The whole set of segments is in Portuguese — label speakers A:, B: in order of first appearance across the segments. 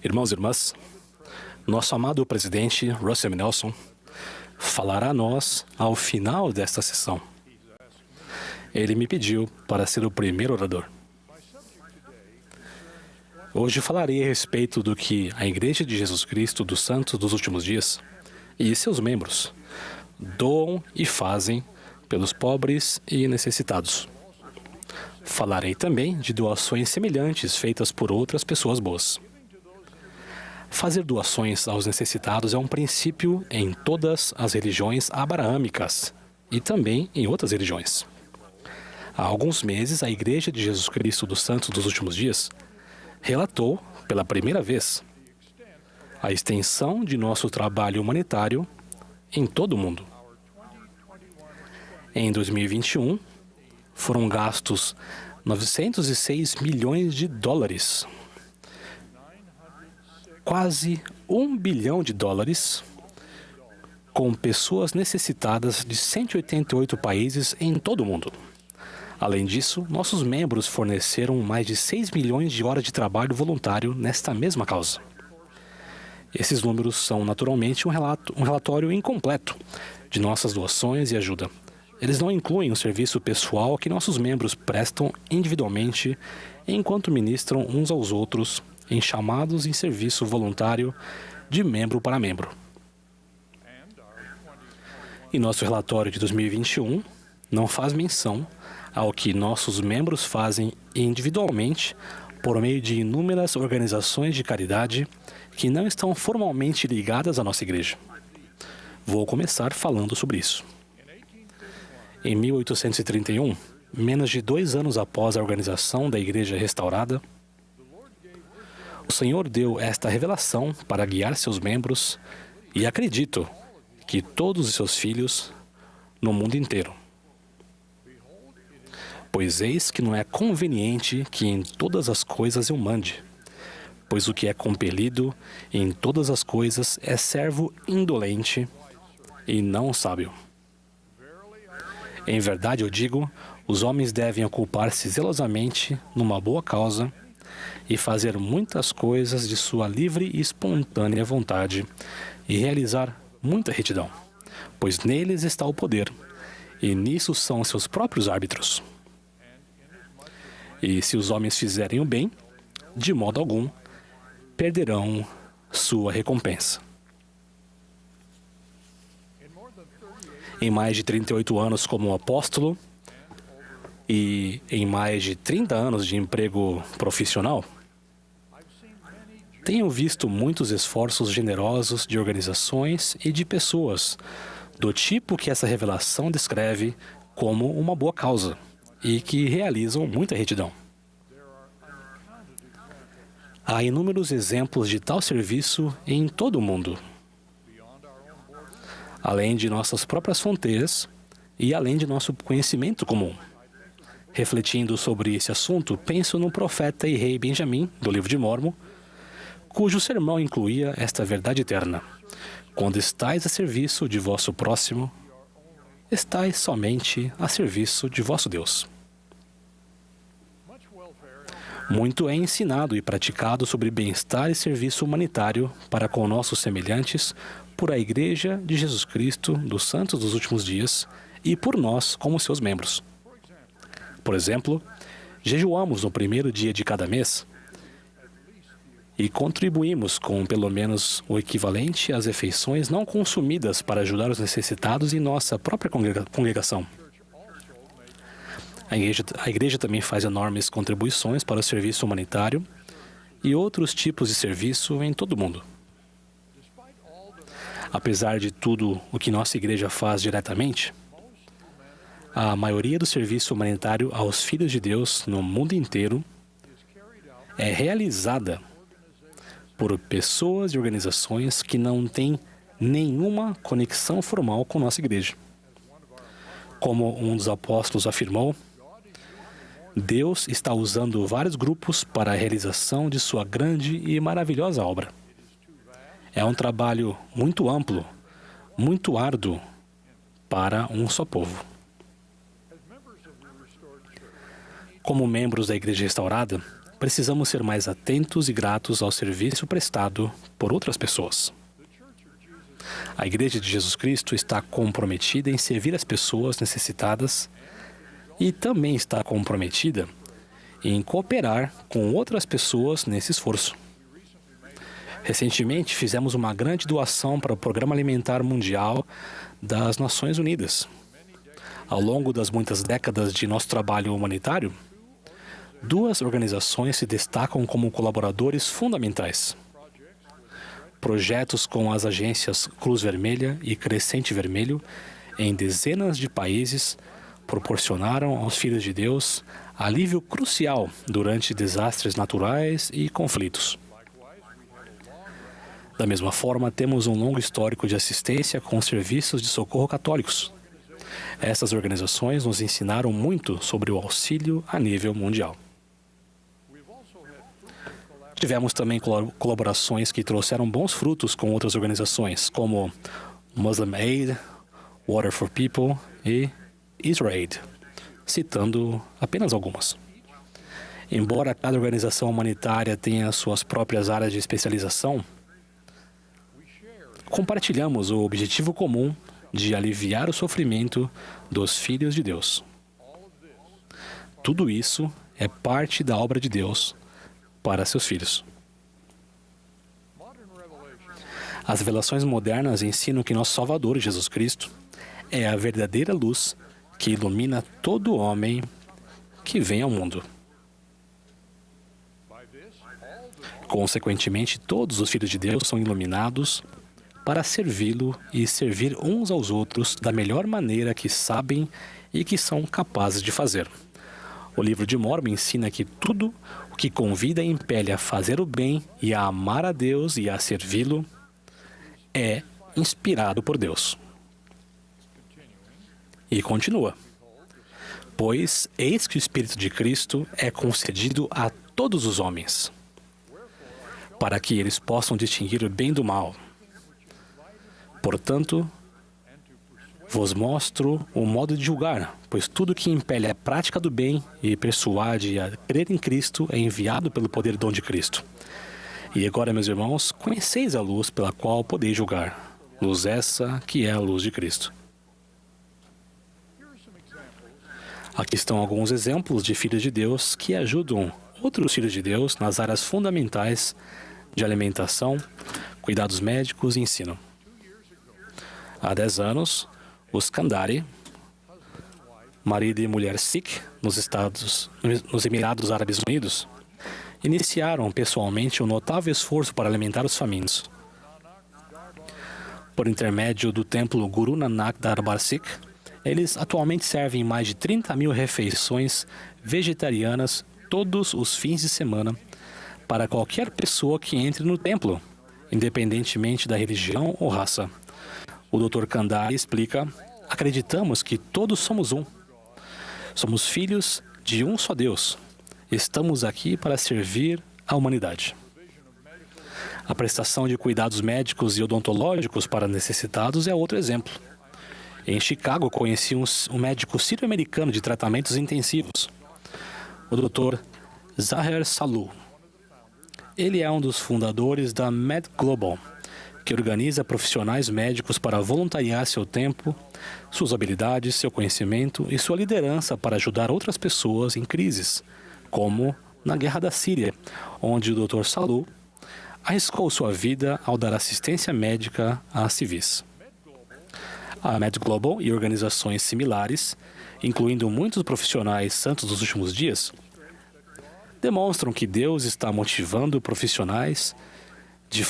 A: Irmãos e irmãs, nosso amado presidente Russell M. Nelson falará a nós ao final desta sessão. Ele me pediu para ser o primeiro orador. Hoje falarei a respeito do que a Igreja de Jesus Cristo dos Santos dos Últimos Dias e seus membros doam e fazem pelos pobres e necessitados. Falarei também de doações semelhantes feitas por outras pessoas boas. Fazer doações aos necessitados é um princípio em todas as religiões abraâmicas e também em outras religiões. Há alguns meses, a Igreja de Jesus Cristo dos Santos dos Últimos Dias relatou, pela primeira vez, a extensão de nosso trabalho humanitário em todo o mundo. Em 2021, foram gastos 906 milhões de dólares, quase $1 bilhão, com pessoas necessitadas de 188 países em todo o mundo. Além disso, nossos membros forneceram mais de 6 milhões de horas de trabalho voluntário nesta mesma causa. Esses números são, naturalmente, um relatório incompleto de nossas doações e ajuda. Eles não incluem o serviço pessoal que nossos membros prestam individualmente enquanto ministram uns aos outros em chamados em serviço voluntário de membro para membro. E nosso relatório de 2021 não faz menção ao que nossos membros fazem individualmente por meio de inúmeras organizações de caridade que não estão formalmente ligadas à nossa igreja. Vou começar falando sobre isso. Em 1831, menos de 2 anos após a organização da Igreja Restaurada, o Senhor deu esta revelação para guiar seus membros e acredito que todos os seus filhos no mundo inteiro. Pois eis que não é conveniente que em todas as coisas eu mande, pois o que é compelido em todas as coisas é servo indolente e não sábio. Em verdade eu digo, os homens devem ocupar-se zelosamente numa boa causa e fazer muitas coisas de sua livre e espontânea vontade e realizar muita retidão, pois neles está o poder, e nisso são seus próprios árbitros. E se os homens fizerem o bem, de modo algum, perderão sua recompensa. Em mais de 38 anos como apóstolo e em mais de 30 anos de emprego profissional, tenho visto muitos esforços generosos de organizações e de pessoas do tipo que essa revelação descreve como uma boa causa e que realizam muita retidão. Há inúmeros exemplos de tal serviço em todo o mundo, além de nossas próprias fronteiras e além de nosso conhecimento comum. Refletindo sobre esse assunto, penso no profeta e rei Benjamim, do livro de Mórmon, cujo sermão incluía esta verdade eterna: quando estais a serviço de vosso próximo, estais somente a serviço de vosso Deus. Muito é ensinado e praticado sobre bem-estar e serviço humanitário para com nossos semelhantes por a Igreja de Jesus Cristo dos Santos dos Últimos Dias e por nós como seus membros. Por exemplo, jejuamos no primeiro dia de cada mês e contribuímos com pelo menos o equivalente às refeições não consumidas para ajudar os necessitados em nossa própria congregação. A igreja também faz enormes contribuições para o serviço humanitário e outros tipos de serviço em todo o mundo. Apesar de tudo o que nossa igreja faz diretamente, a maioria do serviço humanitário aos filhos de Deus no mundo inteiro é realizada por pessoas e organizações que não têm nenhuma conexão formal com nossa igreja. Como um dos apóstolos afirmou, Deus está usando vários grupos para a realização de sua grande e maravilhosa obra. É um trabalho muito amplo, muito árduo para um só povo. Como membros da Igreja Restaurada, precisamos ser mais atentos e gratos ao serviço prestado por outras pessoas. A Igreja de Jesus Cristo está comprometida em servir as pessoas necessitadas e também está comprometida em cooperar com outras pessoas nesse esforço. Recentemente, fizemos uma grande doação para o Programa Alimentar Mundial das Nações Unidas. Ao longo das muitas décadas de nosso trabalho humanitário, 2 organizações se destacam como colaboradores fundamentais. Projetos com as agências Cruz Vermelha e Crescente Vermelho em dezenas de países proporcionaram aos filhos de Deus alívio crucial durante desastres naturais e conflitos. Da mesma forma, temos um longo histórico de assistência com serviços de socorro católicos. Essas organizações nos ensinaram muito sobre o auxílio a nível mundial. Tivemos também colaborações que trouxeram bons frutos com outras organizações, como Muslim Aid, Water for People e IsraAid, citando apenas algumas. Embora cada organização humanitária tenha suas próprias áreas de especialização, compartilhamos o objetivo comum de aliviar o sofrimento dos filhos de Deus. Tudo isso é parte da obra de Deus para seus filhos. As revelações modernas ensinam que nosso Salvador, Jesus Cristo, é a verdadeira luz que ilumina todo homem que vem ao mundo. Consequentemente, todos os filhos de Deus são iluminados para servi-lo e servir uns aos outros da melhor maneira que sabem e que são capazes de fazer. O livro de Mórmon ensina que tudo o que convida e impele a fazer o bem e a amar a Deus e a servi-lo é inspirado por Deus. E continua: pois eis que o Espírito de Cristo é concedido a todos os homens, para que eles possam distinguir o bem do mal. Portanto, vos mostro o modo de julgar, pois tudo que impele a prática do bem e persuade a crer em Cristo é enviado pelo poder e dom de Cristo. E agora, meus irmãos, conheceis a luz pela qual podeis julgar, luz essa que é a luz de Cristo. Aqui estão alguns exemplos de filhos de Deus que ajudam outros filhos de Deus nas áreas fundamentais de alimentação, cuidados médicos e ensino. Há 10 anos, os Kandari, marido e mulher Sikh, nos Emirados Árabes Unidos, iniciaram pessoalmente um notável esforço para alimentar os famintos. Por intermédio do templo Guru Nanak Darbar Sikh, eles atualmente servem mais de 30.000 refeições vegetarianas todos os fins de semana para qualquer pessoa que entre no templo, independentemente da religião ou raça. O Dr. Kandari explica: acreditamos que todos somos um. Somos filhos de um só Deus. Estamos aqui para servir a humanidade. A prestação de cuidados médicos e odontológicos para necessitados é outro exemplo. Em Chicago, conheci um médico sírio-americano de tratamentos intensivos, o Dr. Zaher Salu. Ele é um dos fundadores da Med Global, que organiza profissionais médicos para voluntariar seu tempo, suas habilidades, seu conhecimento e sua liderança para ajudar outras pessoas em crises, como na Guerra da Síria, onde o Dr. Salu arriscou sua vida ao dar assistência médica a civis. A Med Global e organizações similares, incluindo muitos profissionais santos dos últimos dias, demonstram que Deus está motivando profissionais de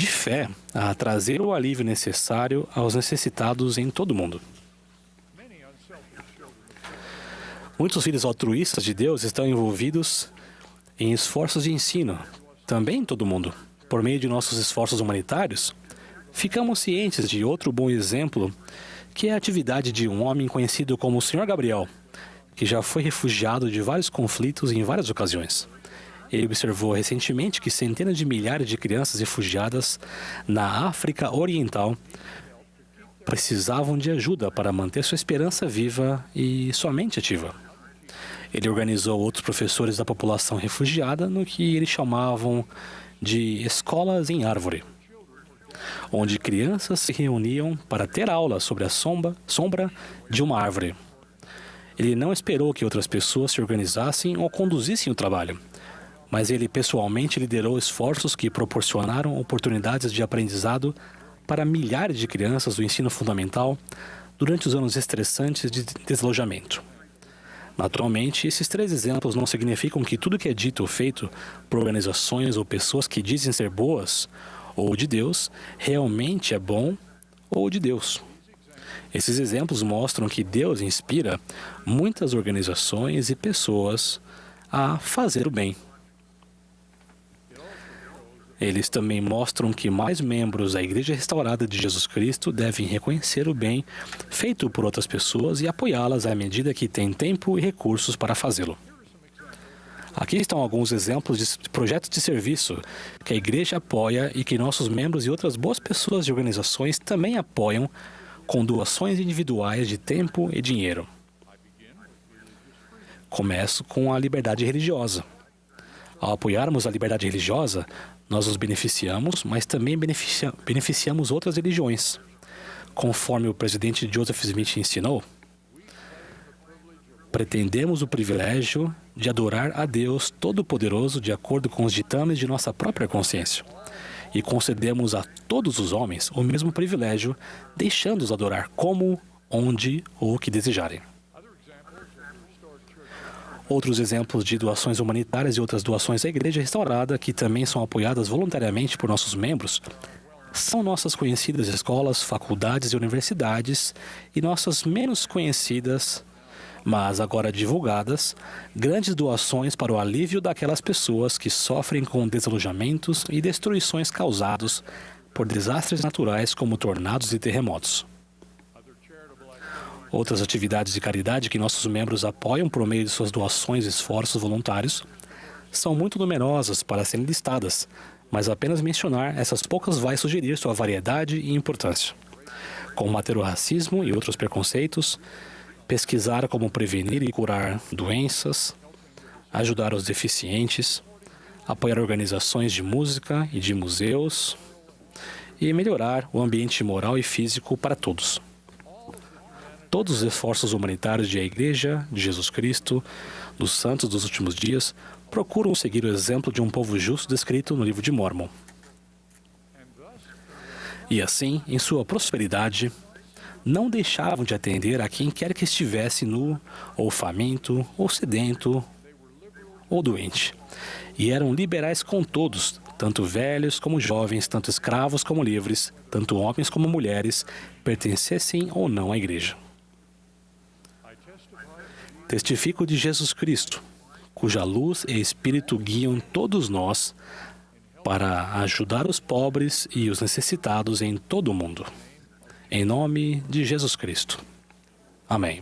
A: fé a trazer o alívio necessário aos necessitados em todo o mundo. Muitos filhos altruístas de Deus estão envolvidos em esforços de ensino, também em todo o mundo. Por meio de nossos esforços humanitários, ficamos cientes de outro bom exemplo, que é a atividade de um homem conhecido como o Sr. Gabriel, que já foi refugiado de vários conflitos em várias ocasiões. Ele observou recentemente que centenas de milhares de crianças refugiadas na África Oriental precisavam de ajuda para manter sua esperança viva e sua mente ativa. Ele organizou outros professores da população refugiada no que eles chamavam de escolas em árvore, onde crianças se reuniam para ter aula sobre a sombra de uma árvore. Ele não esperou que outras pessoas se organizassem ou conduzissem o trabalho, mas ele pessoalmente liderou esforços que proporcionaram oportunidades de aprendizado para milhares de crianças do ensino fundamental durante os anos estressantes de deslojamento. Naturalmente, esses 3 exemplos não significam que tudo que é dito ou feito por organizações ou pessoas que dizem ser boas ou de Deus realmente é bom ou de Deus. Esses exemplos mostram que Deus inspira muitas organizações e pessoas a fazer o bem. Eles também mostram que mais membros da Igreja Restaurada de Jesus Cristo devem reconhecer o bem feito por outras pessoas e apoiá-las à medida que têm tempo e recursos para fazê-lo. Aqui estão alguns exemplos de projetos de serviço que a Igreja apoia e que nossos membros e outras boas pessoas de organizações também apoiam com doações individuais de tempo e dinheiro. Começo com a liberdade religiosa. Ao apoiarmos a liberdade religiosa, nós nos beneficiamos, mas também beneficiamos outras religiões. Conforme o presidente Joseph Smith ensinou, pretendemos o privilégio de adorar a Deus Todo-Poderoso de acordo com os ditames de nossa própria consciência. E concedemos a todos os homens o mesmo privilégio, deixando-os adorar como, onde ou o que desejarem. Outros exemplos de doações humanitárias e outras doações à Igreja Restaurada, que também são apoiadas voluntariamente por nossos membros, são nossas conhecidas escolas, faculdades e universidades e nossas menos conhecidas, mas agora divulgadas, grandes doações para o alívio daquelas pessoas que sofrem com desalojamentos e destruições causados por desastres naturais como tornados e terremotos. Outras atividades de caridade que nossos membros apoiam por meio de suas doações e esforços voluntários são muito numerosas para serem listadas, mas apenas mencionar essas poucas vai sugerir sua variedade e importância. Combater o racismo e outros preconceitos, pesquisar como prevenir e curar doenças, ajudar os deficientes, apoiar organizações de música e de museus e melhorar o ambiente moral e físico para todos. Todos os esforços humanitários de a Igreja de Jesus Cristo, dos santos dos últimos dias, procuram seguir o exemplo de um povo justo descrito no livro de Mórmon. E assim, em sua prosperidade, não deixavam de atender a quem quer que estivesse nu, ou faminto, ou sedento, ou doente. E eram liberais com todos, tanto velhos como jovens, tanto escravos como livres, tanto homens como mulheres, pertencessem ou não à Igreja. Testifico de Jesus Cristo, cuja luz e Espírito guiam todos nós para ajudar os pobres e os necessitados em todo o mundo. Em nome de Jesus Cristo. Amém.